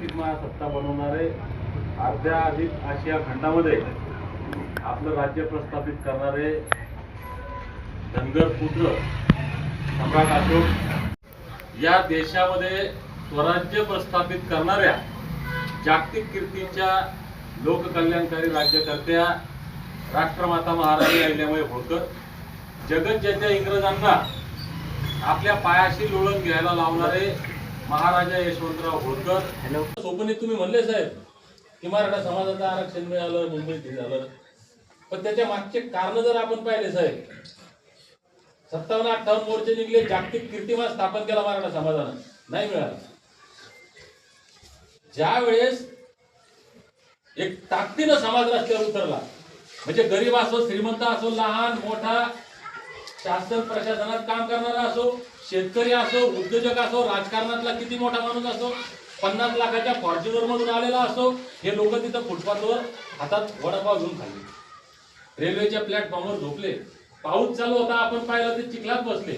Plastic महासत्ता बनवणारे अर्ध्या अधिक आशिया खंडामध्ये आपलं राज्य प्रस्थापित करणारे धनगर पुत्र सम्राट अशोक या देशामध्ये स्वराज्य प्रस्थापित करणाऱ्या जागतिक कीर्तीच्या लोककल्याणकारी राज्यकर्त्या राष्ट्रमाता महाराणी अहिल्याबाई होळकर जगज्जेत्या इंग्रजांना आपल्या पायाशी लोळण घ्यायला लावणारे महाराजा यशवंतराव होळकर सोपनी तुम्ही म्हणले साहेब की मराठा समाजाचं आरक्षण मिळालं मुंबईत झालं, पण त्याच्या मागचे कारण जर आपण पाहिले साहेब 57-58 मोर्चे निघले, जागतिक कीर्तिमान स्थापन केला मराठा समाजानं, नाही मिळाला. ज्या वेळेस एक ताकदीनं समाज रस्त्यावर उतरला, म्हणजे गरीब असो श्रीमंत असो लहान मोठा शासन प्रशासनात काम करणारा असो शेतकरी असो उद्योजक असो राजकारणातला किती मोठा माणूस असो 50 लाखाच्या फॉर्च्युनर मधून आलेला असो, हे लोक तिथं फुटपाथवर हातात वडापाव घेऊन खाल्ले, रेल्वेच्या प्लॅटफॉर्मवर झोपले, पाऊस चालू होता आपण पाहिलं ते चिखलात बसले.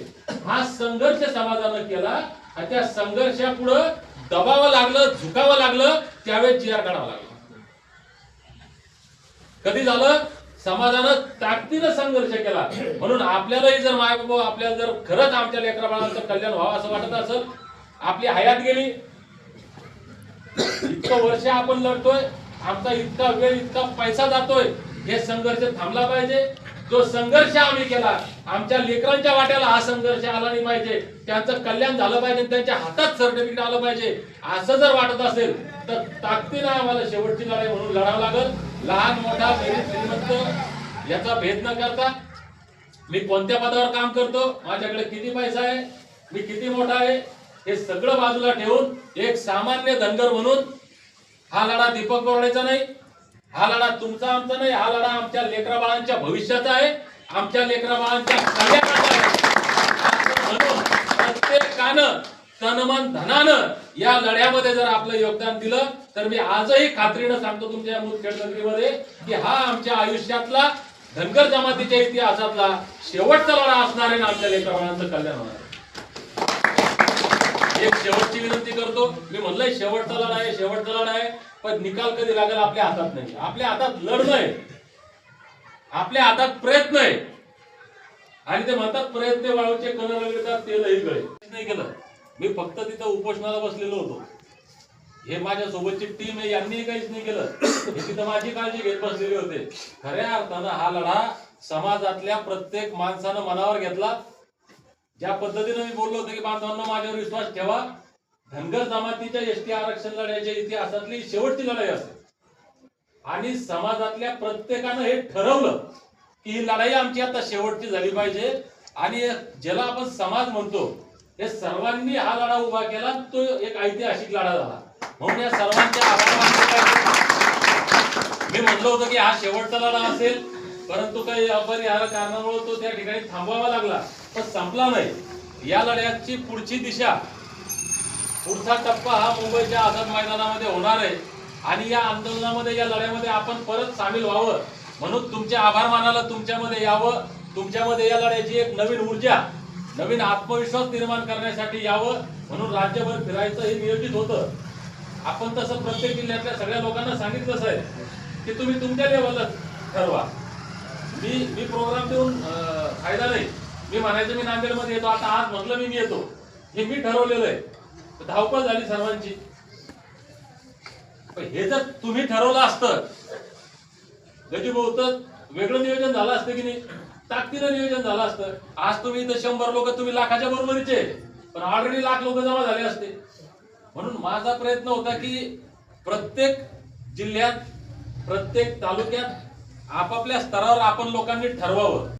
हा संघर्ष समाजानं केला आणि त्या संघर्षापुढे दबावं लागलं झुकावं लागलं त्यावेळेस जीआर काढावं लागलं. कधी झालं? समाजानं ताकदीनं संघर्ष केला. म्हणून आपल्यालाही जर मायबाबा आपल्याला जर खरंच आमच्या लेकरा बाळांचं कल्याण व्हावं असं वाटत असेल, आपली हयात गेली इतकं वर्ष आपण लढतोय, आमचा इतका वेळ इतका पैसा जातोय, हे संघर्ष थांबला पाहिजे. जो संघर्ष आम्ही केला आमच्या लेकरांच्या वाट्याला हा संघर्ष आला नाही पाहिजे, त्यांचं कल्याण झालं पाहिजे, त्यांच्या हातात सर्टिफिकेट आलं पाहिजे असं जर वाटत असेल तर ताकदीनं आम्हाला शेवटची लढाई म्हणून लढावं लागल. लहान मोठा गरीब श्रीमंत याचा भेद न करता मी कोणत्या पदावर काम करतो, माझ्याकडे किती पैसा आहे, मी किती मोठा आहे, हे सगळं बाजूला ठेवून एक सामान्य धनगर म्हणून हा लढा दीपक बोराडेचा नाही, हा लढा तुमचा आमचा नाही, हा लढा आमच्या लेकरा बाळांच्या भविष्याचा आहे, आमच्या लेकरा बाळांच्या कल्याणाचा आहे. म्हणून प्रत्येकानं तनमन धनानं या लढ्यामध्ये जर आपलं योगदान दिलं तर मी आजही खात्रीनं सांगतो तुमच्या मुदखेड नगरीमध्ये की हा आमच्या आयुष्यातला धनगर जमातीच्या इतिहासातला शेवटचा लढा असणार आहे, आमच्या लेकरा बाळांचं कल्याण होणार आहे. एक शेवटची विनंती करतो, मी म्हणलंय शेवटचा लढा आहे, शेवटचा लढा आहे, पण निकाल कधी लागेल आपल्या हातात नाही. आपल्या हातात लढणं आहे, आपल्या हातात प्रयत्न आहे. आणि ते म्हणतात प्रयत्न वाळूचे कण रगडतात तेलही गळे. नाही केलं, मी फक्त तिथं उपोषणाला बसलेलो होतो, हे माझ्या सोबतची टीम आहे यांनी काहीच नाही केलं, हे तिथं माझी काळजी घेत बसलेले होते. खऱ्या अर्थानं हा लढा समाजातल्या प्रत्येक माणसानं मनावर घेतला. ज्या पद्धतीने मी बोललो होतो की बांधवांनो माझ्यावर विश्वास ठेवा, धनगर जमातीच्या एसटी आरक्षण लढ्याच्या इतिहासातली शेवटची लढाई असते आणि समाजातल्या प्रत्येकानं हे ठरवलं की ही लढाई आमची आता शेवटची झाली पाहिजे. आणि ज्याला आपण समाज म्हणतो हे सर्वांनी हा लढा उभा केला, तो एक ऐतिहासिक लढा झाला. म्हणून या सर्वांच्या आभार मानले पाहिजे. मी म्हणलो होतो की हा शेवटचा लढा असेल, परंतु काही अपरिहार्य कारणामुळे तो त्या ठिकाणी थांबवावा लागला, पण संपला नाही. या लढ्याची पुढची दिशा पुढचा टप्पा हा मुंबईच्या आझाद मैदानामध्ये होणार आहे आणि या आंदोलनामध्ये या लढ्यामध्ये आपण परत सामील व्हावं म्हणून तुमचे आभार मानायला तुमच्यामध्ये यावं, तुमच्यामध्ये या लढ्याची एक नवीन ऊर्जा नवीन आत्मविश्वास निर्माण करण्यासाठी यावं म्हणून राज्यभर फिरायचं हे नियोजित होतं. आपण तसं प्रत्येक जिल्ह्यातल्या सगळ्या लोकांना सांगितलंच आहे की तुम्ही तुमच्या लेवलला ठरवा. मी प्रोग्राम देऊन फायदा नाही. मी म्हणायचं मी नांदेडमध्ये येतो, आता आज म्हटलं मी येतो, हे मी ठरवलेलं आहे. धावपळ झाली सर्वांची. हे जर तुम्ही ठरवलं असतं गजीभाऊ वेगळं नियोजन झालं असतं की नाही, ताकदीनं नियोजन झालं असतं. आज तुम्ही इथं 100 लोक, तुम्ही लाखाच्या बरोबरीचे, पण ऑलरेडी लाख लोक जमा झाले असते. म्हणून माझा प्रयत्न होता की प्रत्येक जिल्ह्यात प्रत्येक तालुक्यात आपापल्या स्तरावर आपण लोकांनी ठरवावं